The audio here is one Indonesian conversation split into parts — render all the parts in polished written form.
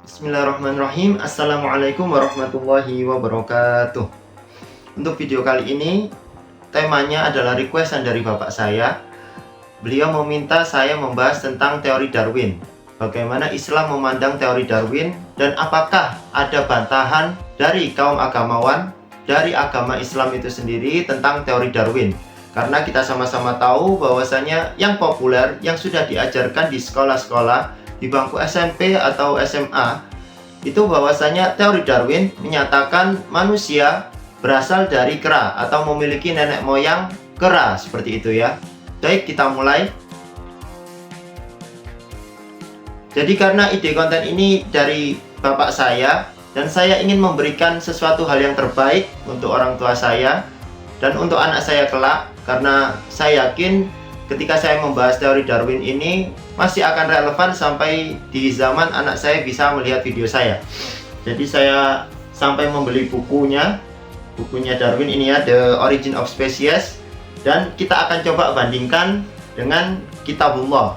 Bismillahirrahmanirrahim. Assalamualaikum warahmatullahi wabarakatuh. Untuk video kali ini, temanya adalah requestan dari bapak saya. Beliau meminta saya membahas tentang teori Darwin. Bagaimana Islam memandang teori Darwin, dan apakah ada bantahan dari kaum agamawan, dari agama Islam itu sendiri tentang teori Darwin. Karena kita sama-sama tahu bahwasanya yang populer, yang sudah diajarkan di sekolah-sekolah, di bangku SMP atau SMA, itu bahwasanya teori Darwin menyatakan manusia berasal dari kera atau memiliki nenek moyang kera, seperti itu ya. Baik, kita mulai. Jadi karena ide konten ini dari bapak saya, dan saya ingin memberikan sesuatu hal yang terbaik untuk orang tua saya dan untuk anak saya kelak, karena saya yakin ketika saya membahas teori Darwin ini masih akan relevan sampai di zaman anak saya bisa melihat video saya. Jadi saya sampai membeli bukunya Darwin ini ya, The Origin of Species, dan kita akan coba bandingkan dengan kitabullah,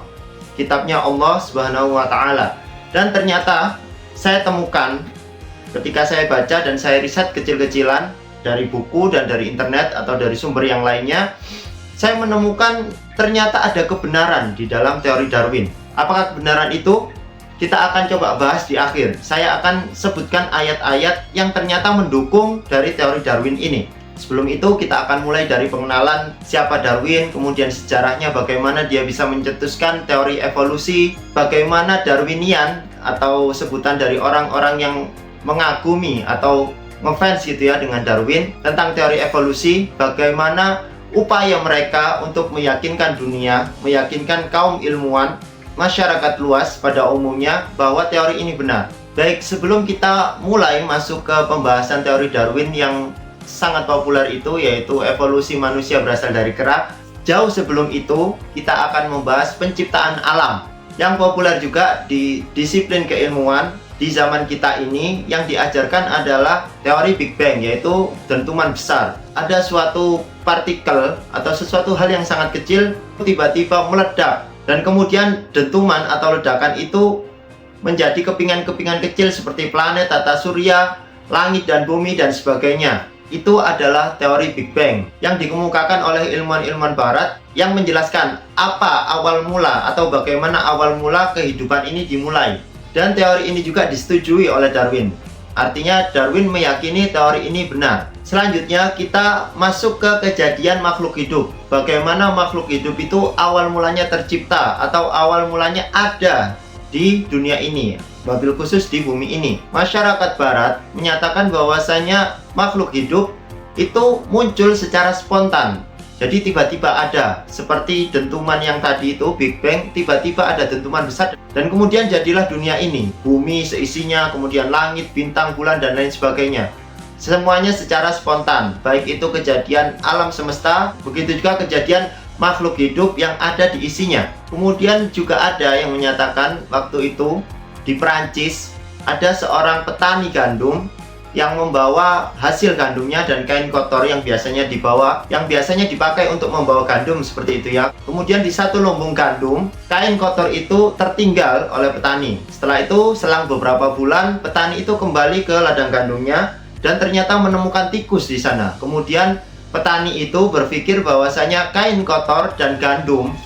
kitabnya Allah Subhanahu wa Ta'ala. Dan ternyata saya temukan ketika saya baca dan saya riset kecil-kecilan dari buku dan dari internet atau dari sumber yang lainnya, saya menemukan ternyata ada kebenaran di dalam teori Darwin. Apakah kebenaran itu? Kita akan coba bahas di akhir. Saya akan sebutkan ayat-ayat yang ternyata mendukung dari teori Darwin ini. Sebelum itu kita akan mulai dari pengenalan siapa Darwin, kemudian sejarahnya, bagaimana dia bisa mencetuskan teori evolusi, bagaimana Darwinian atau sebutan dari orang-orang yang mengagumi atau ngefans gitu ya dengan Darwin tentang teori evolusi, bagaimana upaya mereka untuk meyakinkan dunia, meyakinkan kaum ilmuwan, masyarakat luas pada umumnya bahwa teori ini benar. Baik, sebelum kita mulai masuk ke pembahasan teori Darwin yang sangat populer itu, yaitu evolusi manusia berasal dari kera, jauh sebelum itu kita akan membahas penciptaan alam yang populer juga di disiplin keilmuan di zaman kita ini. Yang diajarkan adalah teori Big Bang, yaitu dentuman besar. Ada suatu partikel atau sesuatu hal yang sangat kecil tiba-tiba meledak, dan kemudian dentuman atau ledakan itu menjadi kepingan-kepingan kecil seperti planet, tata surya, langit dan bumi dan sebagainya. Itu adalah teori Big Bang yang dikemukakan oleh ilmuwan-ilmuwan barat yang menjelaskan apa awal mula atau bagaimana awal mula kehidupan ini dimulai. Dan teori ini juga disetujui oleh Darwin. Artinya Darwin meyakini teori ini benar. Selanjutnya kita masuk ke kejadian makhluk hidup. Bagaimana makhluk hidup itu awal mulanya tercipta atau awal mulanya ada di dunia ini, wabil khusus di bumi ini. Masyarakat barat menyatakan bahwasanya makhluk hidup itu muncul secara spontan. Jadi tiba-tiba ada, seperti dentuman yang tadi itu, Big Bang, tiba-tiba ada dentuman besar, dan kemudian jadilah dunia ini, bumi seisinya, kemudian langit, bintang, bulan, dan lain sebagainya. Semuanya secara spontan, baik itu kejadian alam semesta, begitu juga kejadian makhluk hidup yang ada di isinya. Kemudian juga ada yang menyatakan waktu itu di Perancis ada seorang petani gandum yang membawa hasil gandumnya dan kain kotor yang biasanya dibawa, yang biasanya dipakai untuk membawa gandum seperti itu ya. Kemudian di satu lumbung gandum, kain kotor itu tertinggal oleh petani. Setelah itu selang beberapa bulan, petani itu kembali ke ladang gandumnya dan ternyata menemukan tikus di sana. Kemudian petani itu berpikir bahwasanya kain kotor dan gandum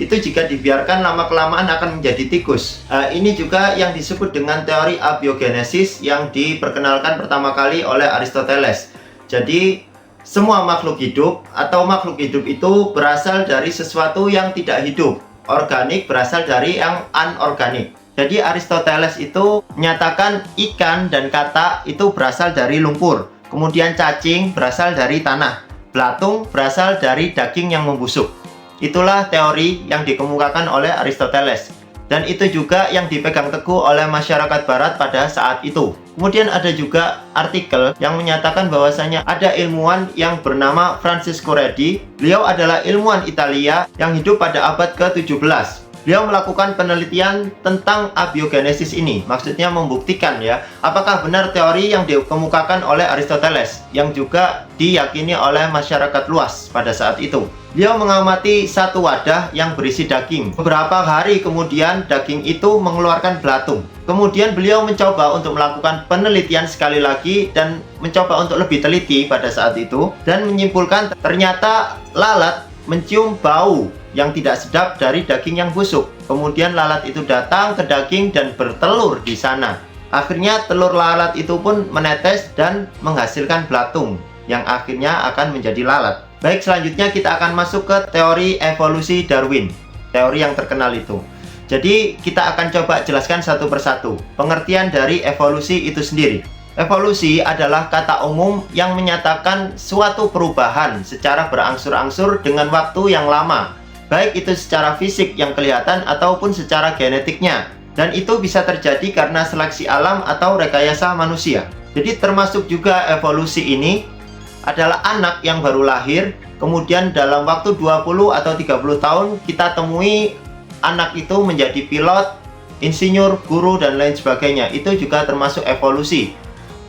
itu jika dibiarkan lama-kelamaan akan menjadi tikus. Ini juga yang disebut dengan teori abiogenesis yang diperkenalkan pertama kali oleh Aristoteles. Jadi semua makhluk hidup atau makhluk hidup itu berasal dari sesuatu yang tidak hidup. Organik berasal dari yang anorganik. Jadi Aristoteles itu menyatakan ikan dan katak itu berasal dari lumpur. Kemudian cacing berasal dari tanah. Belatung berasal dari daging yang membusuk. Itulah teori yang dikemukakan oleh Aristoteles, dan itu juga yang dipegang teguh oleh masyarakat barat pada saat itu. Kemudian ada juga artikel yang menyatakan bahwasanya ada ilmuwan yang bernama Francesco Redi. Beliau adalah ilmuwan Italia yang hidup pada abad ke-17. Beliau melakukan penelitian tentang abiogenesis ini, maksudnya membuktikan ya, apakah benar teori yang dikemukakan oleh Aristoteles yang juga diyakini oleh masyarakat luas pada saat itu. Beliau mengamati satu wadah yang berisi daging. Beberapa hari kemudian daging itu mengeluarkan belatung. Kemudian beliau mencoba untuk melakukan penelitian sekali lagi dan mencoba untuk lebih teliti pada saat itu, dan menyimpulkan ternyata lalat mencium bau yang tidak sedap dari daging yang busuk. Kemudian lalat itu datang ke daging dan bertelur di sana. Akhirnya telur lalat itu pun menetes dan menghasilkan belatung yang akhirnya akan menjadi lalat. Baik, selanjutnya kita akan masuk ke teori evolusi Darwin, teori yang terkenal itu. Jadi kita akan coba jelaskan satu persatu pengertian dari evolusi itu sendiri. Evolusi adalah kata umum yang menyatakan suatu perubahan secara berangsur-angsur dengan waktu yang lama, baik itu secara fisik yang kelihatan ataupun secara genetiknya. Dan itu bisa terjadi karena seleksi alam atau rekayasa manusia. Jadi termasuk juga evolusi ini adalah anak yang baru lahir, kemudian dalam waktu 20 atau 30 tahun kita temui anak itu menjadi pilot, insinyur, guru, dan lain sebagainya. Itu juga termasuk evolusi.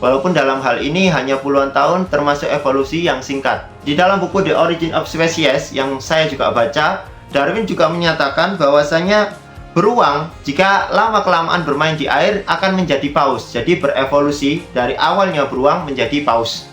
Walaupun dalam hal ini hanya puluhan tahun, termasuk evolusi yang singkat. Di dalam buku The Origin of Species yang saya juga baca, Darwin juga menyatakan bahwasanya beruang jika lama-kelamaan bermain di air akan menjadi paus. Jadi berevolusi dari awalnya beruang menjadi paus.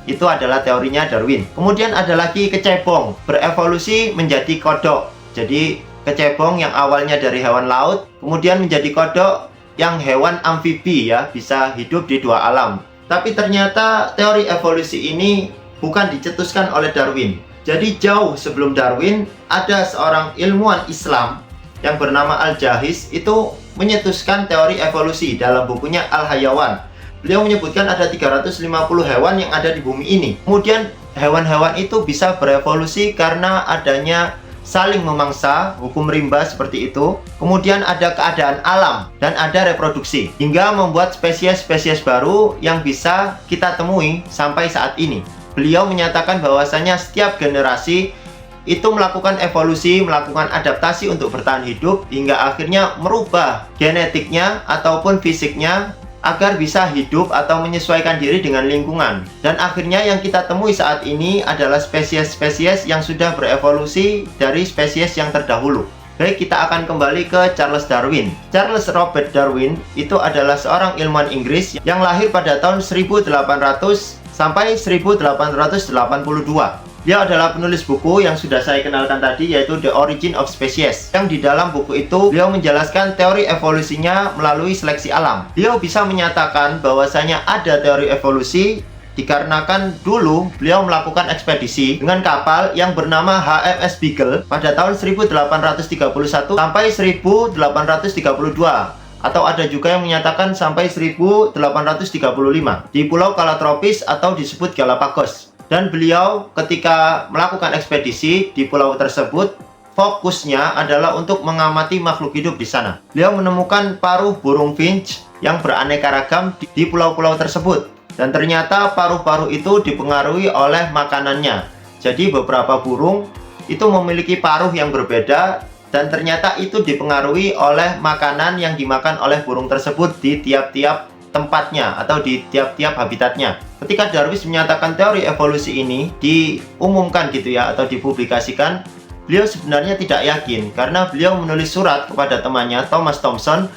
Itu adalah teorinya Darwin. Kemudian ada lagi kecebong, berevolusi menjadi kodok. Jadi kecebong yang awalnya dari hewan laut, kemudian menjadi kodok yang hewan amfibi ya, bisa hidup di dua alam. Tapi ternyata teori evolusi ini bukan dicetuskan oleh Darwin. Jadi jauh sebelum Darwin, ada seorang ilmuwan Islam yang bernama Al-Jahiz itu menyetuskan teori evolusi dalam bukunya Al-Hayawan. Beliau menyebutkan ada 350 hewan yang ada di bumi ini. Kemudian hewan-hewan itu bisa berevolusi karena adanya saling memangsa, hukum rimba seperti itu. Kemudian ada keadaan alam dan ada reproduksi, hingga membuat spesies-spesies baru yang bisa kita temui sampai saat ini. Beliau menyatakan bahwasanya setiap generasi itu melakukan evolusi, melakukan adaptasi untuk bertahan hidup, hingga akhirnya merubah genetiknya ataupun fisiknya agar bisa hidup atau menyesuaikan diri dengan lingkungan. Dan akhirnya yang kita temui saat ini adalah spesies-spesies yang sudah berevolusi dari spesies yang terdahulu. Baik, kita akan kembali ke Charles Darwin. Charles Robert Darwin itu adalah seorang ilmuwan Inggris yang lahir pada tahun 1800 sampai 1882. Dia adalah penulis buku yang sudah saya kenalkan tadi, yaitu The Origin of Species. Yang di dalam buku itu, beliau menjelaskan teori evolusinya melalui seleksi alam. Beliau bisa menyatakan bahwasanya ada teori evolusi dikarenakan dulu beliau melakukan ekspedisi dengan kapal yang bernama HMS Beagle pada tahun 1831 sampai 1832. Atau ada juga yang menyatakan sampai 1835 di Pulau Kalatropis atau disebut Galapagos. Dan beliau ketika melakukan ekspedisi di pulau tersebut, fokusnya adalah untuk mengamati makhluk hidup di sana. Beliau menemukan paruh burung finch yang beraneka ragam di pulau-pulau tersebut. Dan ternyata paruh-paruh itu dipengaruhi oleh makanannya. Jadi beberapa burung itu memiliki paruh yang berbeda, dan ternyata itu dipengaruhi oleh makanan yang dimakan oleh burung tersebut di tiap-tiap tempatnya atau di tiap-tiap habitatnya. Ketika Darwin menyatakan teori evolusi ini diumumkan gitu ya, atau dipublikasikan, beliau sebenarnya tidak yakin karena beliau menulis surat kepada temannya Thomas Thomson,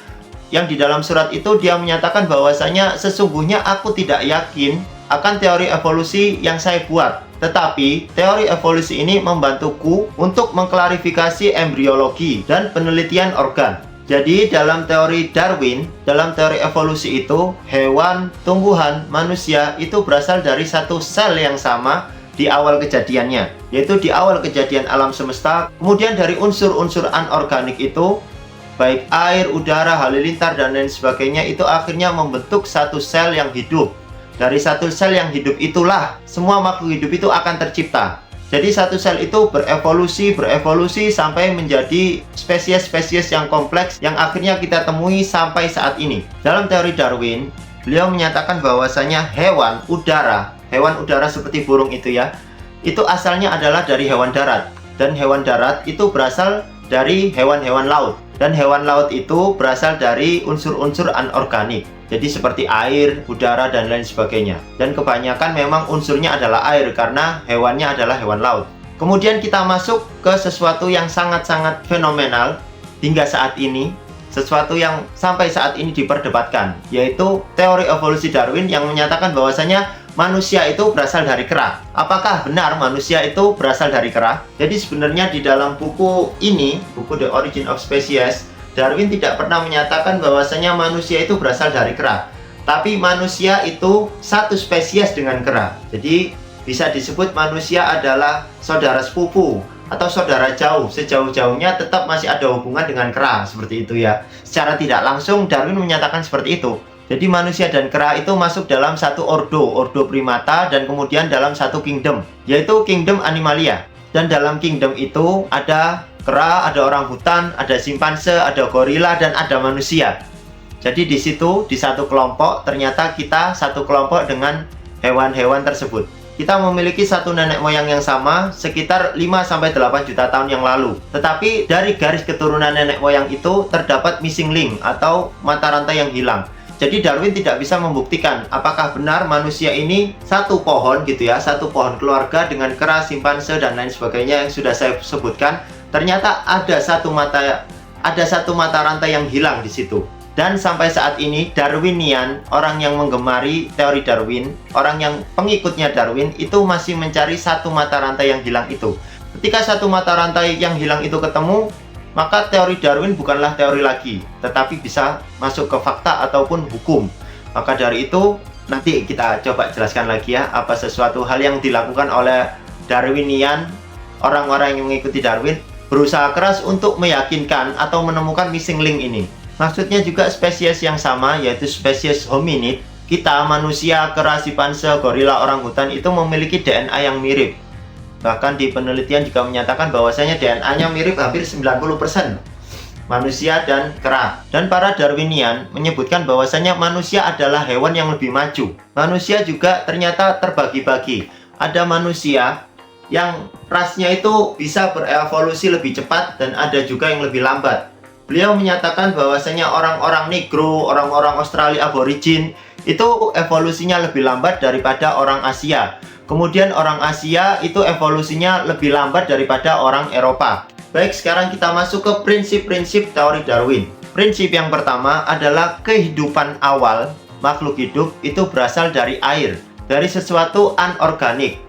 yang di dalam surat itu dia menyatakan bahwasanya sesungguhnya aku tidak yakin akan teori evolusi yang saya buat, tetapi teori evolusi ini membantuku untuk mengklarifikasi embriologi dan penelitian organ. Jadi dalam teori Darwin, dalam teori evolusi itu, hewan, tumbuhan, manusia itu berasal dari satu sel yang sama di awal kejadiannya, yaitu di awal kejadian alam semesta. Kemudian dari unsur-unsur anorganik itu, baik air, udara, halilintar, dan lain sebagainya, itu akhirnya membentuk satu sel yang hidup. Dari satu sel yang hidup itulah semua makhluk hidup itu akan tercipta. Jadi satu sel itu berevolusi sampai menjadi spesies-spesies yang kompleks yang akhirnya kita temui sampai saat ini. Dalam teori Darwin, beliau menyatakan bahwasanya hewan udara seperti burung itu ya, itu asalnya adalah dari hewan darat. Dan hewan darat itu berasal dari hewan-hewan laut. Dan hewan laut itu berasal dari unsur-unsur anorganik. Jadi seperti air, udara, dan lain sebagainya. Dan kebanyakan memang unsurnya adalah air karena hewannya adalah hewan laut. Kemudian kita masuk ke sesuatu yang sangat-sangat fenomenal hingga saat ini, sesuatu yang sampai saat ini diperdebatkan, yaitu teori evolusi Darwin yang menyatakan bahwasanya manusia itu berasal dari kera. Apakah benar manusia itu berasal dari kera? Jadi sebenarnya di dalam buku ini, buku The Origin of Species, Darwin tidak pernah menyatakan bahwasanya manusia itu berasal dari kera. Tapi manusia itu satu spesies dengan kera. Jadi bisa disebut manusia adalah saudara sepupu atau saudara jauh, sejauh-jauhnya tetap masih ada hubungan dengan kera, seperti itu ya. Secara tidak langsung Darwin menyatakan seperti itu. Jadi manusia dan kera itu masuk dalam satu ordo primata, dan kemudian dalam satu kingdom, yaitu kingdom Animalia. Dan dalam kingdom itu ada kera, ada orang hutan, ada simpanse, ada gorila, dan ada manusia. Jadi di situ, di satu kelompok, ternyata kita satu kelompok dengan hewan-hewan tersebut. Kita memiliki satu nenek moyang yang sama sekitar 5-8 juta tahun yang lalu. Tetapi dari garis keturunan nenek moyang itu terdapat missing link atau mata rantai yang hilang. Jadi Darwin tidak bisa membuktikan apakah benar manusia ini satu pohon gitu ya, satu pohon keluarga dengan kera, simpanse, dan lain sebagainya yang sudah saya sebutkan. Ternyata ada satu mata rantai yang hilang di situ. Dan sampai saat ini Darwinian, orang yang menggemari teori Darwin, orang yang pengikutnya Darwin itu masih mencari satu mata rantai yang hilang itu. Ketika satu mata rantai yang hilang itu ketemu, maka teori Darwin bukanlah teori lagi, tetapi bisa masuk ke fakta ataupun hukum. Maka dari itu nanti kita coba jelaskan lagi ya, apa sesuatu hal yang dilakukan oleh Darwinian, orang-orang yang mengikuti Darwin berusaha keras untuk meyakinkan atau menemukan missing link ini. Maksudnya juga spesies yang sama, yaitu spesies hominid. Kita, manusia, kera, simpanse, gorila, orangutan itu memiliki DNA yang mirip. Bahkan di penelitian juga menyatakan bahwasanya DNA-nya mirip hampir 90%. Manusia dan kera. Dan para Darwinian menyebutkan bahwasanya manusia adalah hewan yang lebih maju. Manusia juga ternyata terbagi-bagi. Ada manusia yang rasnya itu bisa berevolusi lebih cepat, dan ada juga yang lebih lambat. Beliau menyatakan bahwasanya orang-orang Negro, orang-orang Australia aborigin itu evolusinya lebih lambat daripada orang Asia. Kemudian orang Asia itu evolusinya lebih lambat daripada orang Eropa. Baik, sekarang kita masuk ke prinsip-prinsip teori Darwin. Prinsip yang pertama adalah kehidupan awal makhluk hidup itu berasal dari air, dari sesuatu anorganik.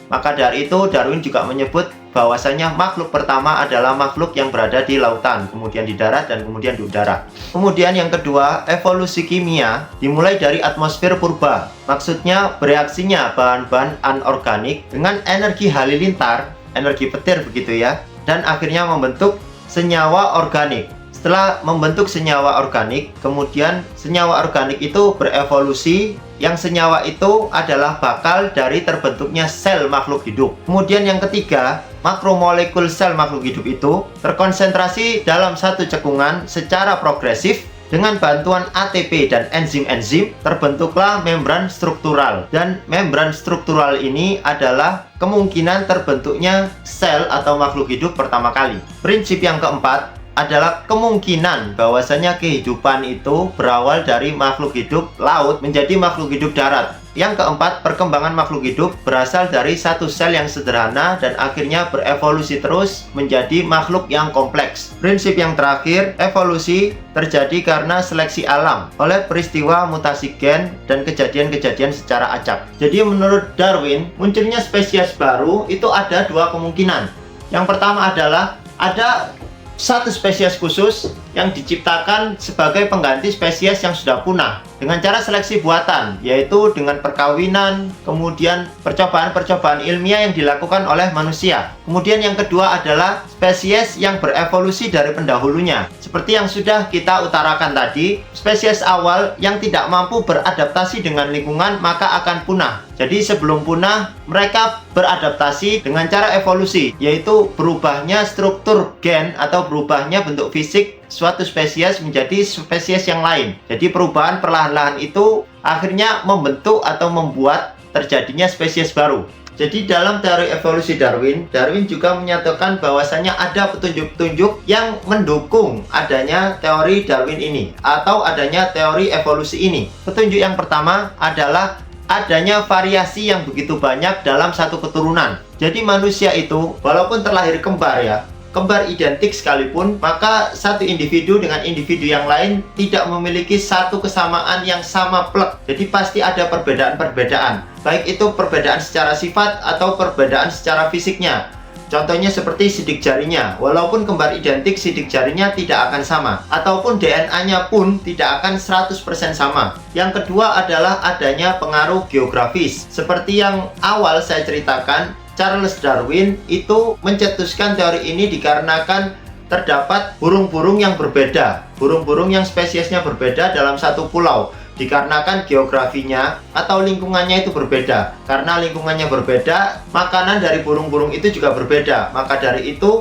Maka dari itu Darwin juga menyebut bahwasanya makhluk pertama adalah makhluk yang berada di lautan, kemudian di darat, dan kemudian di udara. Kemudian yang kedua, evolusi kimia dimulai dari atmosfer purba. Maksudnya bereaksinya bahan-bahan anorganik dengan energi halilintar, energi petir begitu ya, dan akhirnya membentuk senyawa organik. Setelah membentuk senyawa organik, kemudian senyawa organik itu berevolusi, yang senyawa itu adalah bakal dari terbentuknya sel makhluk hidup. Kemudian yang ketiga, makromolekul sel makhluk hidup itu terkonsentrasi dalam satu cekungan secara progresif. Dengan bantuan ATP dan enzim-enzim terbentuklah membran struktural. Dan membran struktural ini adalah kemungkinan terbentuknya sel atau makhluk hidup pertama kali. Prinsip yang keempat adalah kemungkinan bahwasanya kehidupan itu berawal dari makhluk hidup laut menjadi makhluk hidup darat. Yang keempat, perkembangan makhluk hidup berasal dari satu sel yang sederhana dan akhirnya berevolusi terus menjadi makhluk yang kompleks. Prinsip yang terakhir, evolusi terjadi karena seleksi alam oleh peristiwa mutasi gen dan kejadian-kejadian secara acak. Jadi menurut Darwin, munculnya spesies baru itu ada dua kemungkinan. Yang pertama adalah ada satu spesies khusus yang diciptakan sebagai pengganti spesies yang sudah punah dengan cara seleksi buatan, yaitu dengan perkawinan, kemudian percobaan-percobaan ilmiah yang dilakukan oleh manusia. Kemudian yang kedua adalah spesies yang berevolusi dari pendahulunya. Seperti yang sudah kita utarakan tadi, spesies awal yang tidak mampu beradaptasi dengan lingkungan maka akan punah. Jadi sebelum punah, mereka beradaptasi dengan cara evolusi, yaitu berubahnya struktur gen atau berubahnya bentuk fisik suatu spesies menjadi spesies yang lain. Jadi perubahan perlahan-lahan itu akhirnya membentuk atau membuat terjadinya spesies baru. Jadi dalam teori evolusi Darwin, Darwin juga menyatakan bahwasanya ada petunjuk-petunjuk yang mendukung adanya teori Darwin ini atau adanya teori evolusi ini. Petunjuk yang pertama adalah adanya variasi yang begitu banyak dalam satu keturunan. Jadi manusia itu walaupun terlahir kembar ya, kembar identik sekalipun, maka satu individu dengan individu yang lain tidak memiliki satu kesamaan yang sama plek. Jadi pasti ada perbedaan-perbedaan, baik itu perbedaan secara sifat atau perbedaan secara fisiknya. Contohnya seperti sidik jarinya, walaupun kembar identik, sidik jarinya tidak akan sama, ataupun DNA-nya pun tidak akan 100% sama. Yang kedua adalah adanya pengaruh geografis. Seperti yang awal saya ceritakan, Charles Darwin itu mencetuskan teori ini dikarenakan terdapat burung-burung yang berbeda, burung-burung yang spesiesnya berbeda dalam satu pulau. Dikarenakan geografinya atau lingkungannya itu berbeda. Karena lingkungannya berbeda, makanan dari burung-burung itu juga berbeda. Maka dari itu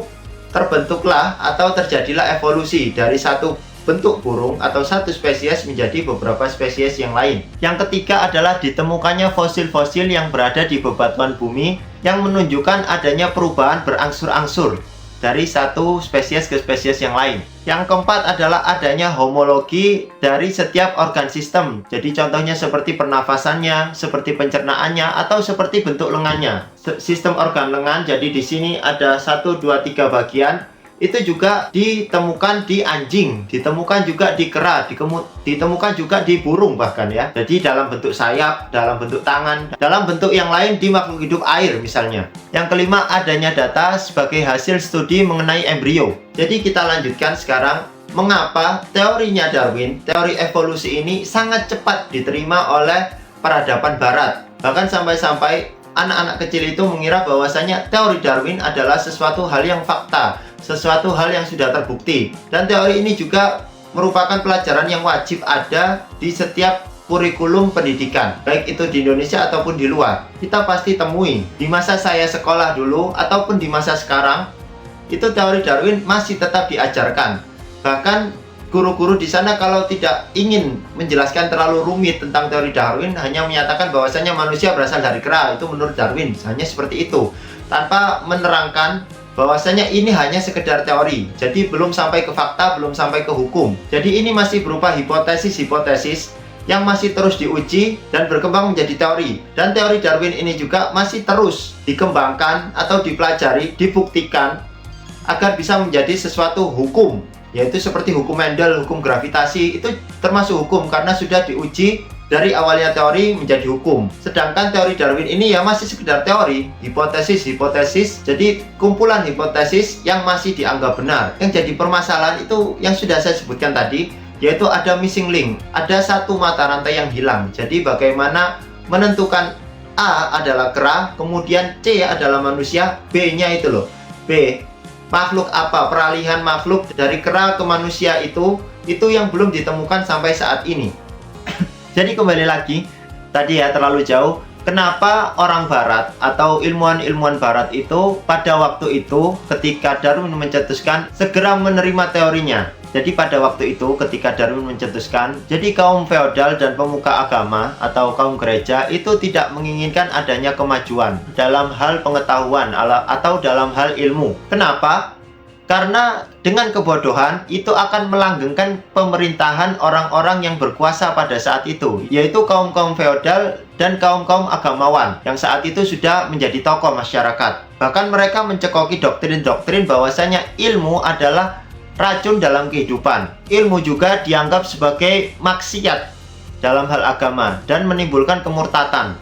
terbentuklah atau terjadilah evolusi dari satu bentuk burung atau satu spesies menjadi beberapa spesies yang lain. Yang ketiga adalah ditemukannya fosil-fosil yang berada di bebatuan bumi yang menunjukkan adanya perubahan berangsur-angsur dari satu spesies ke spesies yang lain. Yang keempat adalah adanya homologi dari setiap organ sistem. Jadi contohnya seperti pernafasannya, seperti pencernaannya, atau seperti bentuk lengannya. Sistem organ lengan, jadi di sini ada 1, 2, 3 bagian. Itu juga ditemukan di anjing, ditemukan juga di kera, ditemukan juga di burung bahkan ya. Jadi dalam bentuk sayap, dalam bentuk tangan, dalam bentuk yang lain di makhluk hidup air misalnya. Yang kelima adanya data sebagai hasil studi mengenai embrio. Jadi kita lanjutkan sekarang, mengapa teorinya Darwin, teori evolusi ini sangat cepat diterima oleh peradaban barat. Bahkan sampai-sampai anak-anak kecil itu mengira bahwasanya teori Darwin adalah sesuatu hal yang fakta, sesuatu hal yang sudah terbukti. Dan teori ini juga merupakan pelajaran yang wajib ada di setiap kurikulum pendidikan, baik itu di Indonesia ataupun di luar. Kita pasti temui di masa saya sekolah dulu ataupun di masa sekarang, itu teori Darwin masih tetap diajarkan. Bahkan guru-guru di sana kalau tidak ingin menjelaskan terlalu rumit tentang teori Darwin, hanya menyatakan bahwasanya manusia berasal dari kera, itu menurut Darwin, hanya seperti itu, tanpa menerangkan bahwasanya ini hanya sekedar teori. Jadi belum sampai ke fakta, belum sampai ke hukum. Jadi ini masih berupa hipotesis-hipotesis yang masih terus diuji dan berkembang menjadi teori. Dan teori Darwin ini juga masih terus dikembangkan atau dipelajari, dibuktikan agar bisa menjadi sesuatu hukum, yaitu seperti hukum Mendel, hukum gravitasi, itu termasuk hukum karena sudah diuji dari awalnya teori menjadi hukum. Sedangkan teori Darwin ini ya masih sekedar teori, hipotesis-hipotesis, jadi kumpulan hipotesis yang masih dianggap benar. Yang jadi permasalahan itu yang sudah saya sebutkan tadi, yaitu ada missing link, ada satu mata rantai yang hilang. Jadi bagaimana menentukan A adalah kera, kemudian C adalah manusia, B-nya itu loh, B makhluk apa, peralihan makhluk dari kera ke manusia itu yang belum ditemukan sampai saat ini. Jadi kembali lagi tadi ya, terlalu jauh. Kenapa orang barat atau ilmuwan-ilmuwan barat itu pada waktu itu ketika Darwin mencetuskan segera menerima teorinya. Jadi pada waktu itu ketika Darwin mencetuskan, jadi kaum feodal dan pemuka agama atau kaum gereja itu tidak menginginkan adanya kemajuan dalam hal pengetahuan atau dalam hal ilmu. Kenapa? Karena dengan kebodohan itu akan melanggengkan pemerintahan orang-orang yang berkuasa pada saat itu, yaitu kaum-kaum feodal dan kaum-kaum agamawan yang saat itu sudah menjadi tokoh masyarakat. Bahkan mereka mencekoki doktrin-doktrin bahwasanya ilmu adalah racun dalam kehidupan. Ilmu juga dianggap sebagai maksiat dalam hal agama dan menimbulkan kemurtatan.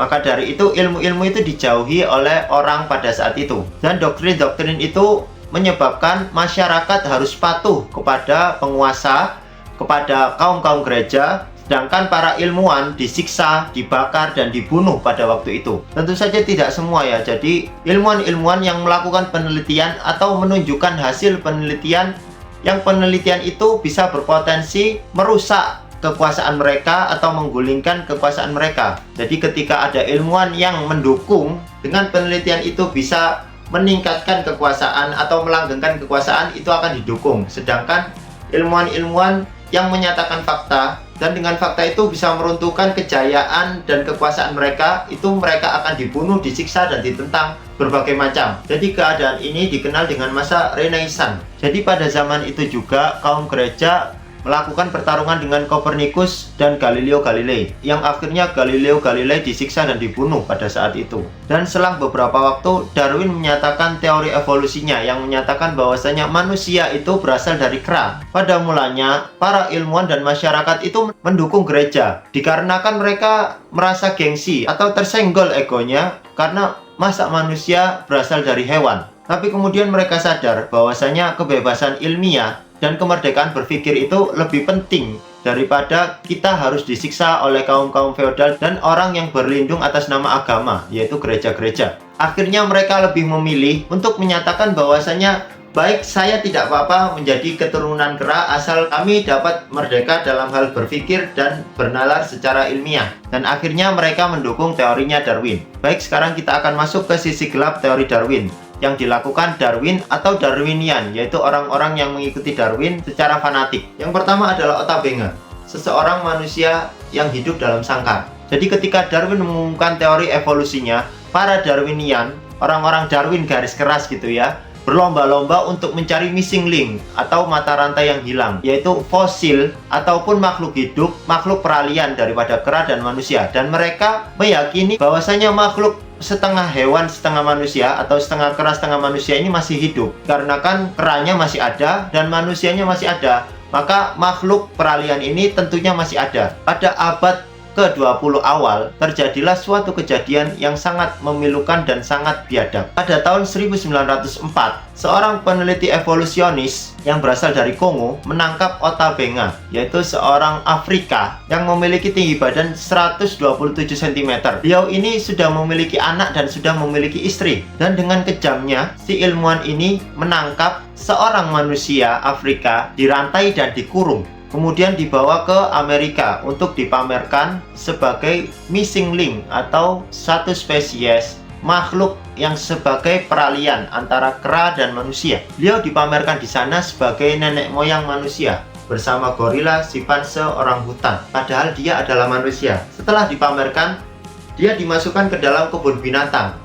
Maka dari itu ilmu-ilmu itu dijauhi oleh orang pada saat itu. Dan doktrin-doktrin itu menyebabkan masyarakat harus patuh kepada penguasa, kepada kaum-kaum gereja, sedangkan para ilmuwan disiksa, dibakar, dan dibunuh pada waktu itu. Tentu saja tidak semua ya. Jadi ilmuwan-ilmuwan yang melakukan penelitian atau menunjukkan hasil penelitian, yang penelitian itu bisa berpotensi merusak kekuasaan mereka atau menggulingkan kekuasaan mereka. Jadi ketika ada ilmuwan yang mendukung dengan penelitian itu bisa meningkatkan kekuasaan atau melanggengkan kekuasaan, itu akan didukung. Sedangkan ilmuwan-ilmuwan yang menyatakan fakta dan dengan fakta itu bisa meruntuhkan kejayaan dan kekuasaan mereka, itu mereka akan dibunuh, disiksa, dan ditentang berbagai macam. Jadi keadaan ini dikenal dengan masa Renaissance. Jadi pada zaman itu juga kaum gereja melakukan pertarungan dengan Copernicus dan Galileo Galilei, yang akhirnya Galileo Galilei disiksa dan dibunuh pada saat itu. Dan selang beberapa waktu, Darwin menyatakan teori evolusinya yang menyatakan bahwasanya manusia itu berasal dari kera. Pada mulanya, para ilmuwan dan masyarakat itu mendukung gereja, dikarenakan mereka merasa gengsi atau tersenggol egonya karena masa manusia berasal dari hewan. Tapi kemudian mereka sadar bahwasanya kebebasan ilmiah dan kemerdekaan berpikir itu lebih penting daripada kita harus disiksa oleh kaum-kaum feodal dan orang yang berlindung atas nama agama, yaitu gereja-gereja. Akhirnya mereka lebih memilih untuk menyatakan bahwasanya baik, saya tidak apa-apa menjadi keturunan kera asal kami dapat merdeka dalam hal berpikir dan bernalar secara ilmiah. Dan akhirnya mereka mendukung teorinya Darwin. Baik, sekarang kita akan masuk ke sisi gelap teori Darwin yang dilakukan Darwin atau Darwinian, yaitu orang-orang yang mengikuti Darwin secara fanatik. Yang pertama adalah Otabenga, seseorang manusia yang hidup dalam sangkar. Jadi ketika Darwin mengumumkan teori evolusinya, para Darwinian, orang-orang Darwin garis keras gitu ya, berlomba-lomba untuk mencari missing link atau mata rantai yang hilang, yaitu fosil ataupun makhluk hidup, makhluk peralihan daripada kera dan manusia. Dan mereka meyakini bahwasanya makhluk setengah hewan, setengah manusia, atau setengah kera, setengah manusia ini masih hidup. Karena kan keranya masih ada dan manusianya masih ada, maka makhluk peralihan ini tentunya masih ada. Pada abad ke-20 awal, terjadilah suatu kejadian yang sangat memilukan dan sangat biadab. Pada tahun 1904, seorang peneliti evolusionis yang berasal dari Kongo menangkap Otabenga, yaitu seorang Afrika yang memiliki tinggi badan 127 cm. Beliau ini sudah memiliki anak dan sudah memiliki istri. Dan dengan kejamnya, si ilmuwan ini menangkap seorang manusia Afrika, dirantai dan dikurung. Kemudian dibawa ke Amerika untuk dipamerkan sebagai missing link atau satu spesies makhluk yang sebagai peralihan antara kera dan manusia. Beliau dipamerkan di sana sebagai nenek moyang manusia bersama gorila, simpanse, orangutan. Padahal dia adalah manusia. Setelah dipamerkan, dia dimasukkan ke dalam kebun binatang,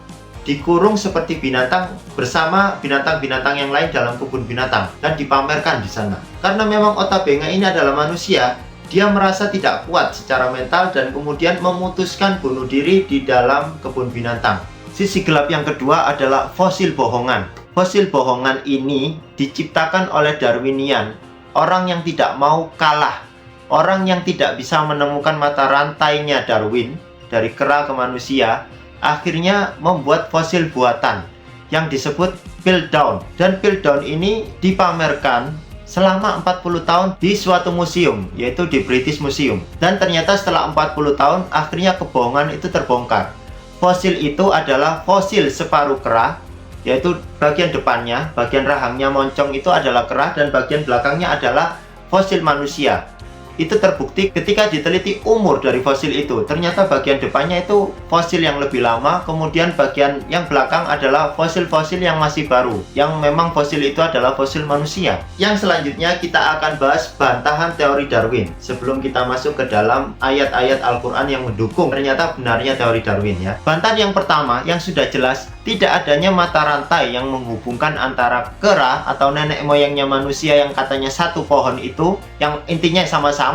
dikurung seperti binatang bersama binatang-binatang yang lain dalam kebun binatang dan dipamerkan di sana. Karena memang Otabenga ini adalah manusia, dia merasa tidak kuat secara mental dan kemudian memutuskan bunuh diri di dalam kebun binatang. Sisi gelap yang kedua adalah fosil bohongan. Fosil bohongan ini diciptakan oleh Darwinian, orang yang tidak mau kalah, orang yang tidak bisa menemukan mata rantainya Darwin dari kera ke manusia, akhirnya membuat fosil buatan yang disebut Piltdown. Dan Piltdown ini dipamerkan selama 40 tahun di suatu museum, yaitu di British Museum. Dan ternyata setelah 40 tahun, akhirnya kebohongan itu terbongkar. Fosil itu adalah fosil separuh kera, yaitu bagian depannya, bagian rahangnya moncong itu adalah kera, dan bagian belakangnya adalah fosil manusia. Itu terbukti ketika diteliti umur dari fosil itu. Ternyata bagian depannya itu fosil yang lebih lama, kemudian bagian yang belakang adalah fosil-fosil yang masih baru, yang memang fosil itu adalah fosil manusia. Yang selanjutnya kita akan bahas bantahan teori Darwin sebelum kita masuk ke dalam ayat-ayat Al-Quran yang mendukung ternyata benarnya teori Darwin ya. Bantahan yang pertama yang sudah jelas, tidak adanya mata rantai yang menghubungkan antara kera atau nenek moyangnya manusia yang katanya satu pohon itu, yang intinya sama-sama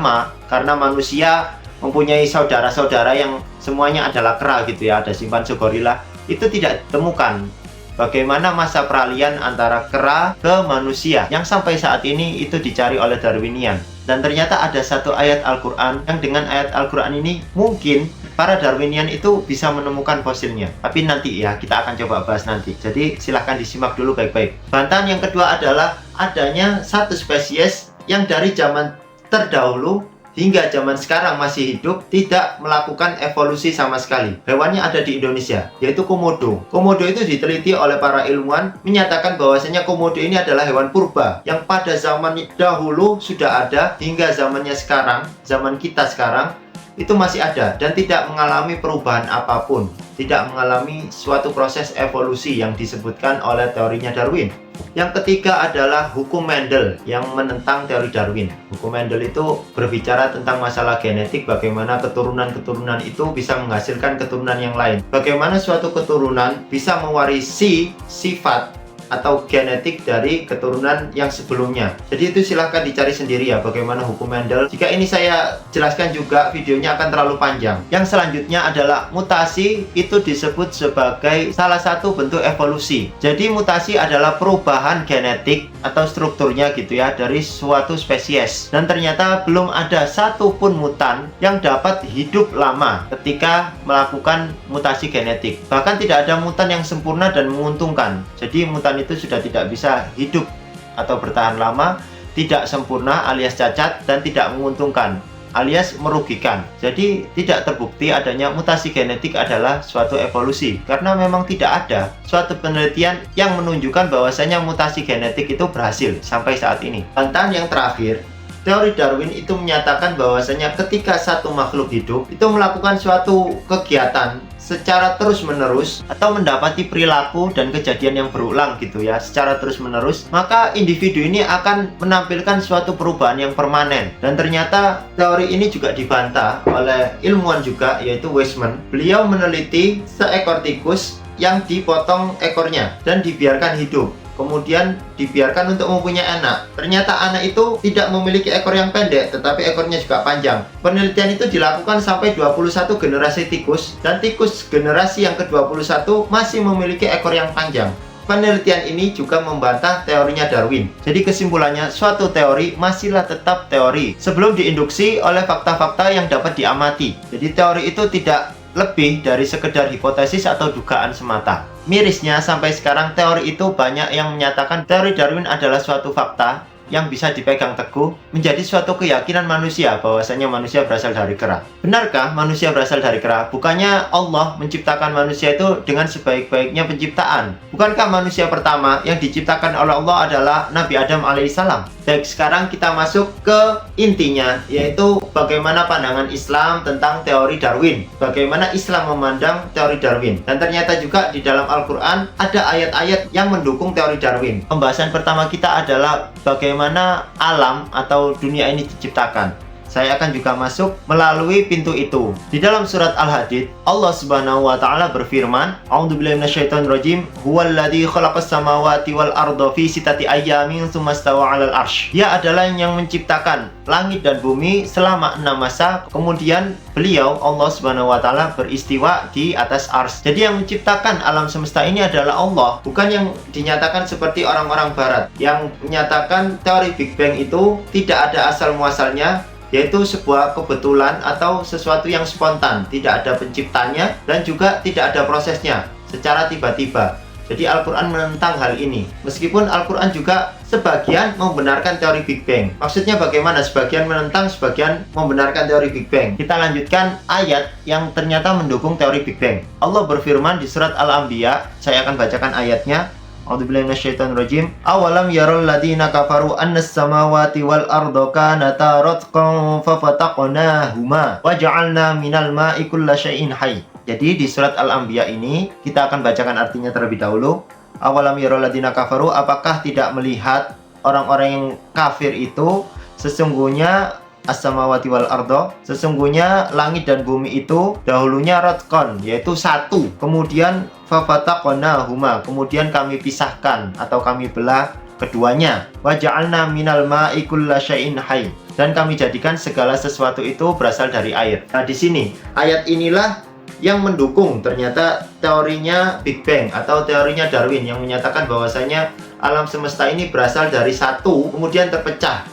karena manusia mempunyai saudara-saudara yang semuanya adalah kera gitu ya, ada simpanse, gorila, itu tidak ditemukan. Bagaimana masa peralihan antara kera ke manusia yang sampai saat ini itu dicari oleh Darwinian. Dan ternyata ada satu ayat Al-Quran yang dengan ayat Al-Quran ini mungkin para Darwinian itu bisa menemukan fosilnya. Tapi nanti ya, kita akan coba bahas nanti. Jadi silahkan disimak dulu baik-baik. Bantahan yang kedua adalah adanya satu spesies yang dari zaman terdahulu hingga zaman sekarang masih hidup, tidak melakukan evolusi sama sekali. Hewannya ada di Indonesia, yaitu komodo. Komodo itu diteliti oleh para ilmuwan, menyatakan bahwasanya komodo ini adalah hewan purba yang pada zaman dahulu sudah ada hingga zamannya sekarang, zaman kita sekarang, itu masih ada dan tidak mengalami perubahan apapun, tidak mengalami suatu proses evolusi yang disebutkan oleh teorinya Darwin. Yang ketiga adalah hukum Mendel yang menentang teori Darwin. Hukum Mendel itu berbicara tentang masalah genetik, bagaimana keturunan-keturunan itu bisa menghasilkan keturunan yang lain. Bagaimana suatu keturunan bisa mewarisi sifat atau genetik dari keturunan yang sebelumnya. Jadi itu silahkan dicari sendiri ya bagaimana hukum Mendel. Jika ini saya jelaskan juga, videonya akan terlalu panjang. Yang selanjutnya adalah mutasi, itu disebut sebagai salah satu bentuk evolusi. Jadi mutasi adalah perubahan genetik atau strukturnya gitu ya dari suatu spesies. Dan ternyata belum ada satupun mutan yang dapat hidup lama ketika melakukan mutasi genetik. Bahkan tidak ada mutan yang sempurna dan menguntungkan. Jadi mutan itu sudah tidak bisa hidup atau bertahan lama, tidak sempurna alias cacat, dan tidak menguntungkan alias merugikan. Jadi tidak terbukti adanya mutasi genetik adalah suatu evolusi, karena memang tidak ada suatu penelitian yang menunjukkan bahwasanya mutasi genetik itu berhasil sampai saat ini. Bantahan yang terakhir, teori Darwin itu menyatakan bahwasanya ketika satu makhluk hidup itu melakukan suatu kegiatan secara terus-menerus atau mendapati perilaku dan kejadian yang berulang gitu ya secara terus-menerus, maka individu ini akan menampilkan suatu perubahan yang permanen. Dan ternyata teori ini juga dibantah oleh ilmuwan juga, yaitu Weismann. Beliau meneliti seekor tikus yang dipotong ekornya dan dibiarkan hidup, kemudian dibiarkan untuk mempunyai anak. Ternyata anak itu tidak memiliki ekor yang pendek, tetapi ekornya juga panjang. Penelitian itu dilakukan sampai 21 generasi tikus, dan tikus generasi yang ke-21 masih memiliki ekor yang panjang. Penelitian ini juga membantah teorinya Darwin. Jadi kesimpulannya, suatu teori masihlah tetap teori sebelum diinduksi oleh fakta-fakta yang dapat diamati. Jadi teori itu tidak lebih dari sekedar hipotesis atau dugaan semata. Mirisnya, sampai sekarang teori itu banyak yang menyatakan teori Darwin adalah suatu fakta yang bisa dipegang teguh menjadi suatu keyakinan manusia bahwasanya manusia berasal dari kera. Benarkah manusia berasal dari kera? Bukannya Allah menciptakan manusia itu dengan sebaik-baiknya penciptaan? Bukankah manusia pertama yang diciptakan oleh Allah adalah Nabi Adam alaihissalam? Baik, sekarang kita masuk ke intinya, yaitu bagaimana pandangan Islam tentang teori Darwin. Bagaimana Islam memandang teori Darwin. Dan ternyata juga di dalam Al-Quran ada ayat-ayat yang mendukung teori Darwin. Pembahasan pertama kita adalah bagaimana alam atau dunia ini diciptakan. Saya akan juga masuk melalui pintu itu. Di dalam surat Al-Hadid, Allah Subhanahu wa taala berfirman, "A'udzubillahi minasyaitonirrajim. Huwallazi khalaqas samawati wal arda fi sittati ayyamin tsumma stawa 'alal 'arsy." Dia adalah yang menciptakan langit dan bumi selama 6 masa, kemudian beliau Allah Subhanahu wa taala beristiwa di atas arsy. Jadi yang menciptakan alam semesta ini adalah Allah, bukan yang dinyatakan seperti orang-orang barat yang menyatakan teori Big Bang itu tidak ada asal muasalnya, yaitu sebuah kebetulan atau sesuatu yang spontan, tidak ada penciptanya dan juga tidak ada prosesnya secara tiba-tiba. Jadi Al-Quran menentang hal ini. Meskipun Al-Quran juga sebagian membenarkan teori Big Bang. Maksudnya bagaimana? Sebagian menentang, sebagian membenarkan teori Big Bang. Kita lanjutkan ayat yang ternyata mendukung teori Big Bang. Allah berfirman di surat Al-Anbiya, saya akan bacakan ayatnya. A'udzubillahi minasyaitonirrajim. Awalam yarul ladzina kafaru annas samawati wal arda kanata ratqan fafataqnahuma waja'alna minal ma'i kullasyai'in hayy. Jadi di surat Al-Anbiya ini kita akan bacakan artinya terlebih dahulu. Awalam yarul ladzina kafaru, apakah tidak melihat orang-orang yang kafir itu sesungguhnya as-samawati wal ardo, sesungguhnya langit dan bumi itu dahulunya ratqan, yaitu satu, kemudian fafataqnahuma, kemudian kami pisahkan atau kami belah keduanya, waja'alna minal ma'i kullasyai'in hayy, dan kami jadikan segala sesuatu itu berasal dari air. Nah, di sini ayat inilah yang mendukung ternyata teorinya Big Bang atau teorinya Darwin yang menyatakan bahwasanya alam semesta ini berasal dari satu kemudian terpecah.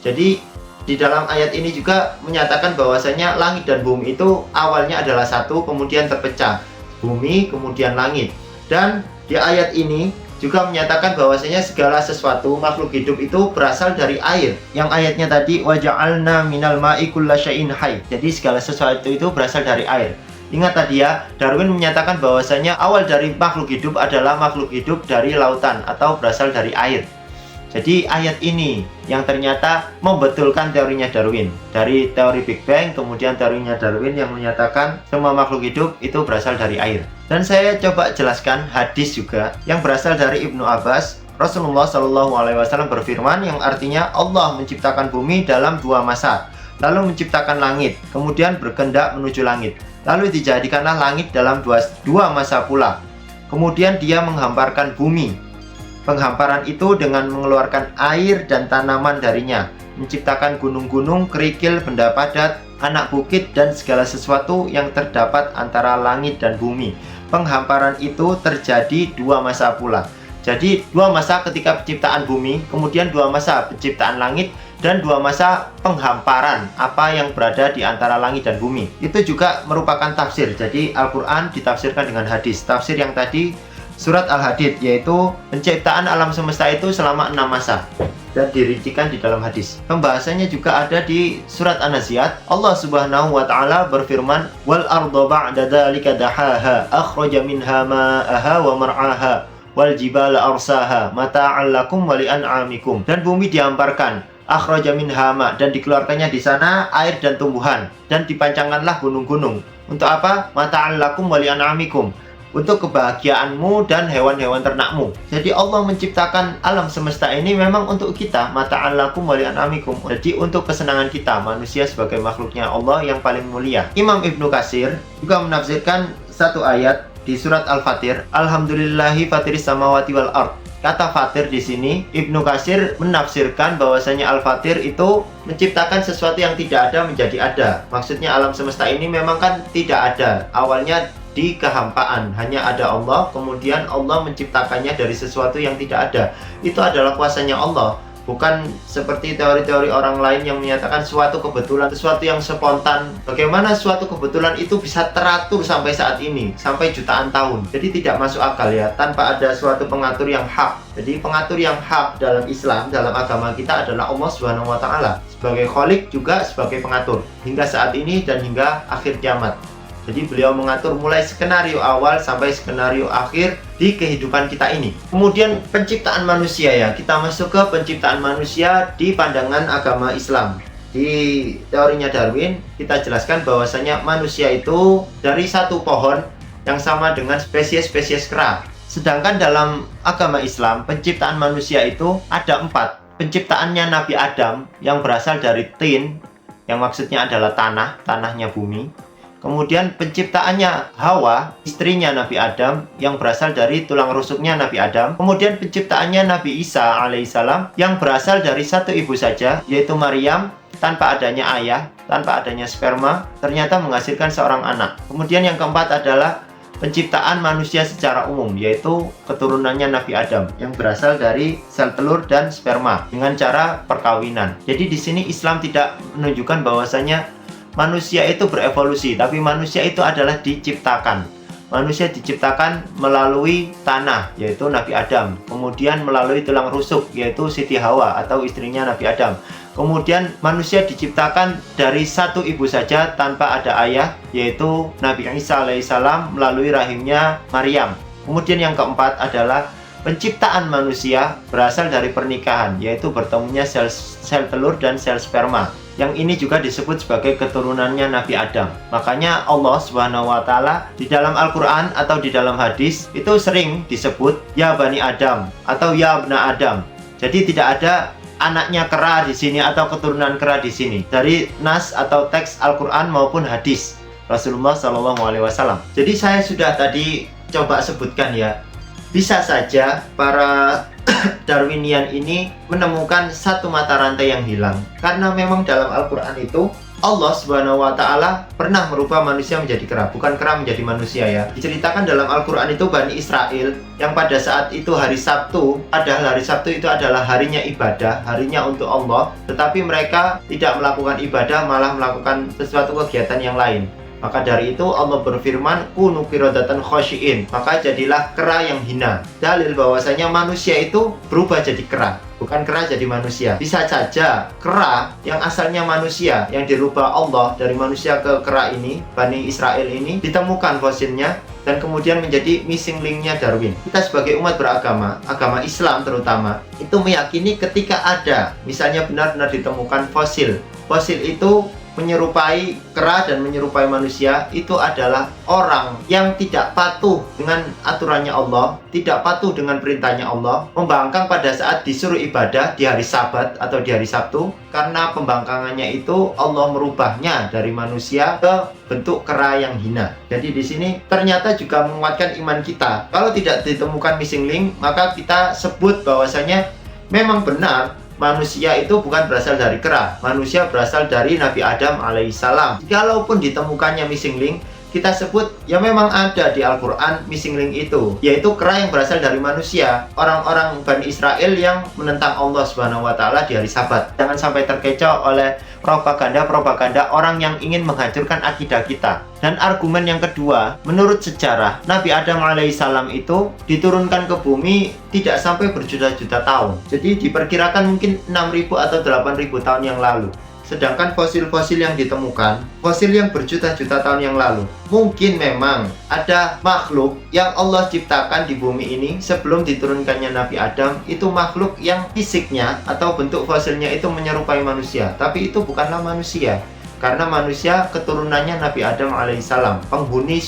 Jadi di dalam ayat ini juga menyatakan bahwasanya langit dan bumi itu awalnya adalah satu, kemudian terpecah. Bumi, kemudian langit. Dan di ayat ini juga menyatakan bahwasanya segala sesuatu makhluk hidup itu berasal dari air. Yang ayatnya tadi, waja'alna minal ma'i kullasyai'in hayy. Jadi segala sesuatu itu berasal dari air. Ingat tadi ya, Darwin menyatakan bahwasanya awal dari makhluk hidup adalah makhluk hidup dari lautan atau berasal dari air. Jadi ayat ini yang ternyata membetulkan teorinya Darwin. Dari teori Big Bang, kemudian teorinya Darwin yang menyatakan semua makhluk hidup itu berasal dari air. Dan saya coba jelaskan hadis juga yang berasal dari Ibnu Abbas. Rasulullah SAW berfirman yang artinya Allah menciptakan bumi dalam 2 masa, lalu menciptakan langit, kemudian berkehendak menuju langit. Lalu dijadikanlah langit dalam dua masa pula. Kemudian dia menghamparkan bumi. Penghamparan itu dengan mengeluarkan air dan tanaman darinya, menciptakan gunung-gunung, kerikil, benda padat, anak bukit, dan segala sesuatu yang terdapat antara langit dan bumi. Penghamparan itu terjadi 2 masa pula. Jadi 2 masa ketika penciptaan bumi, kemudian 2 masa penciptaan langit, dan 2 masa penghamparan apa yang berada di antara langit dan bumi. Itu juga merupakan tafsir. Jadi Al-Quran ditafsirkan dengan hadis. Tafsir yang tadi surat Al-Hadid, yaitu penciptaan alam semesta itu selama 6 masa dan dirincikan di dalam hadis. Pembahasannya juga ada di surat An-Nazi'at. Allah Subhanahu wa taala berfirman, "Wal arda ba'da dzalika dahaha, akhraja minha ma'aha wa mar'aha, wal jibala arsaha, mata'an lakum wa li'an'amikum." Dan bumi dihamparkan, akhraja minha ma, dan dikeluarkannya di sana air dan tumbuhan, dan dipancangkanlah gunung-gunung. Untuk apa? Mata'an lakum wa li'an'amikum, untuk kebahagiaanmu dan hewan-hewan ternakmu. Jadi Allah menciptakan alam semesta ini memang untuk kita, mata'an lakum wa li'an'amikum. Jadi untuk kesenangan kita, manusia sebagai makhluknya Allah yang paling mulia. Imam Ibnu Katsir juga menafsirkan satu ayat di surat Al-Fatir, Alhamdulillahi fatiris samawati wal ard. Kata fatir di sini, Ibnu Katsir menafsirkan bahwasanya Al-Fatir itu menciptakan sesuatu yang tidak ada menjadi ada. Maksudnya alam semesta ini memang kan tidak ada. Awalnya di kehampaan, hanya ada Allah, kemudian Allah menciptakannya dari sesuatu yang tidak ada. Itu adalah kuasanya Allah, bukan seperti teori-teori orang lain yang menyatakan suatu kebetulan, sesuatu yang spontan. Bagaimana suatu kebetulan itu bisa teratur sampai saat ini, sampai jutaan tahun. Jadi tidak masuk akal ya, tanpa ada suatu pengatur yang hak. Jadi pengatur yang hak dalam Islam, dalam agama kita adalah Allah Subhanahu wa taala, sebagai Khalik juga sebagai pengatur hingga saat ini dan hingga akhir kiamat. Jadi beliau mengatur mulai skenario awal sampai skenario akhir di kehidupan kita ini. Kemudian penciptaan manusia ya, kita masuk ke penciptaan manusia di pandangan agama Islam. Di teorinya Darwin, kita jelaskan bahwasanya manusia itu dari satu pohon yang sama dengan spesies-spesies kera. Sedangkan dalam agama Islam, penciptaan manusia itu ada 4. Penciptaannya Nabi Adam yang berasal dari tin, yang maksudnya adalah tanahnya bumi. Kemudian penciptaannya Hawa, istrinya Nabi Adam, yang berasal dari tulang rusuknya Nabi Adam. Kemudian penciptaannya Nabi Isa alaihissalam, yang berasal dari satu ibu saja, yaitu Maryam, tanpa adanya ayah, tanpa adanya sperma, ternyata menghasilkan seorang anak. Kemudian yang keempat adalah penciptaan manusia secara umum, yaitu keturunannya Nabi Adam, yang berasal dari sel telur dan sperma dengan cara perkawinan. Jadi di sini Islam tidak menunjukkan bahwasanya manusia itu berevolusi, tapi manusia itu adalah diciptakan. Manusia diciptakan melalui tanah, yaitu Nabi Adam. Kemudian melalui tulang rusuk, yaitu Siti Hawa atau istrinya Nabi Adam. Kemudian manusia diciptakan dari satu ibu saja tanpa ada ayah, yaitu Nabi Isa alaihissalam melalui rahimnya Maryam. Kemudian yang keempat adalah penciptaan manusia berasal dari pernikahan, yaitu bertemunya sel telur dan sel sperma. Yang ini juga disebut sebagai keturunannya Nabi Adam. Makanya Allah Subhanahu wa taala di dalam Al-Qur'an atau di dalam hadis itu sering disebut ya Bani Adam atau ya Abna Adam. Jadi tidak ada anaknya kera di sini atau keturunan kera di sini dari nas atau teks Al-Qur'an maupun hadis Rasulullah SAW. Jadi saya sudah tadi coba sebutkan ya, bisa saja para Darwinian ini menemukan satu mata rantai yang hilang, karena memang dalam Al-Quran itu Allah Subhanahu wa taala pernah merubah manusia menjadi kera, bukan kera menjadi manusia ya. Diceritakan dalam Al-Quran itu Bani Israel yang pada saat itu hari Sabtu, padahal hari Sabtu itu adalah harinya ibadah, harinya untuk Allah, tetapi mereka tidak melakukan ibadah, malah melakukan sesuatu kegiatan yang lain. Maka dari itu Allah berfirman, kunu qiradatan khasyiin, maka jadilah kera yang hina. Dalil bahwasanya manusia itu berubah jadi kera, bukan kera jadi manusia. Bisa saja kera yang asalnya manusia, yang dirubah Allah dari manusia ke kera ini, Bani Israel ini, ditemukan fosilnya dan kemudian menjadi missing linknya Darwin. Kita sebagai umat beragama, agama Islam terutama, itu meyakini ketika ada, misalnya benar-benar ditemukan fosil itu menyerupai kera dan menyerupai manusia itu adalah orang yang tidak patuh dengan aturannya Allah, tidak patuh dengan perintahnya Allah, membangkang pada saat disuruh ibadah di hari Sabat atau di hari Sabtu. Karena pembangkangannya itu Allah merubahnya dari manusia ke bentuk kera yang hina. Jadi di sini ternyata juga menguatkan iman kita. Kalau tidak ditemukan missing link, maka kita sebut bahwasanya memang benar manusia itu bukan berasal dari kera. Manusia berasal dari Nabi Adam alaihissalam. Kalaupun ditemukannya missing link, kita sebut ya memang ada di Al-Quran missing link itu, yaitu kera yang berasal dari manusia, orang-orang Bani Israel yang menentang Allah Subhanahu wa Ta'ala di hari Sabat. Jangan sampai terkecoh oleh propaganda orang yang ingin menghancurkan akidah kita. Dan argumen yang kedua, menurut sejarah, Nabi Adam alaihissalam itu diturunkan ke bumi tidak sampai berjuta-juta tahun. Jadi diperkirakan mungkin 6.000 atau 8.000 tahun yang lalu. Sedangkan fosil-fosil yang ditemukan, fosil yang berjuta-juta tahun yang lalu, mungkin memang ada makhluk yang Allah ciptakan di bumi ini sebelum diturunkannya Nabi Adam. Itu makhluk yang fisiknya atau bentuk fosilnya itu menyerupai manusia, tapi itu bukanlah manusia. Karena manusia keturunannya Nabi Adam alaihissalam, penghuni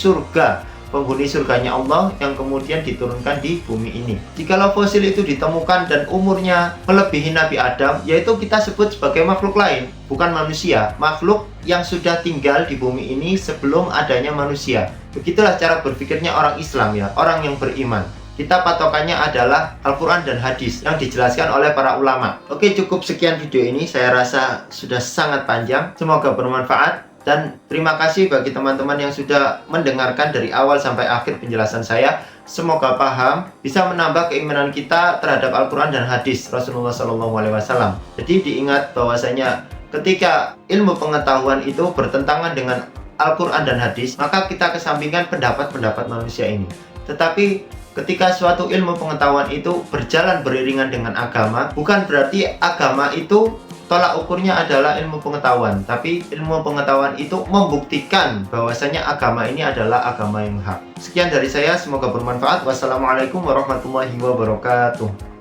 surganya Allah yang kemudian diturunkan di bumi ini. Jikalau fosil itu ditemukan dan umurnya melebihi Nabi Adam, yaitu kita sebut sebagai makhluk lain, bukan manusia, makhluk yang sudah tinggal di bumi ini sebelum adanya manusia. Begitulah cara berpikirnya orang Islam ya, orang yang beriman. Kita patokannya adalah Al-Quran dan hadis yang dijelaskan oleh para ulama. Oke, cukup sekian video ini. Saya rasa sudah sangat panjang. Semoga bermanfaat. Dan terima kasih bagi teman-teman yang sudah mendengarkan dari awal sampai akhir penjelasan saya. Semoga paham, bisa menambah keimanan kita terhadap Al-Quran dan hadis Rasulullah SAW. Jadi diingat bahwasanya ketika ilmu pengetahuan itu bertentangan dengan Al-Quran dan hadis, maka kita kesampingkan pendapat-pendapat manusia ini. Tetapi ketika suatu ilmu pengetahuan itu berjalan beriringan dengan agama, bukan berarti agama itu tolak ukurnya adalah ilmu pengetahuan, tapi ilmu pengetahuan itu membuktikan bahwasanya agama ini adalah agama yang hak. Sekian dari saya, semoga bermanfaat. Wassalamualaikum warahmatullahi wabarakatuh.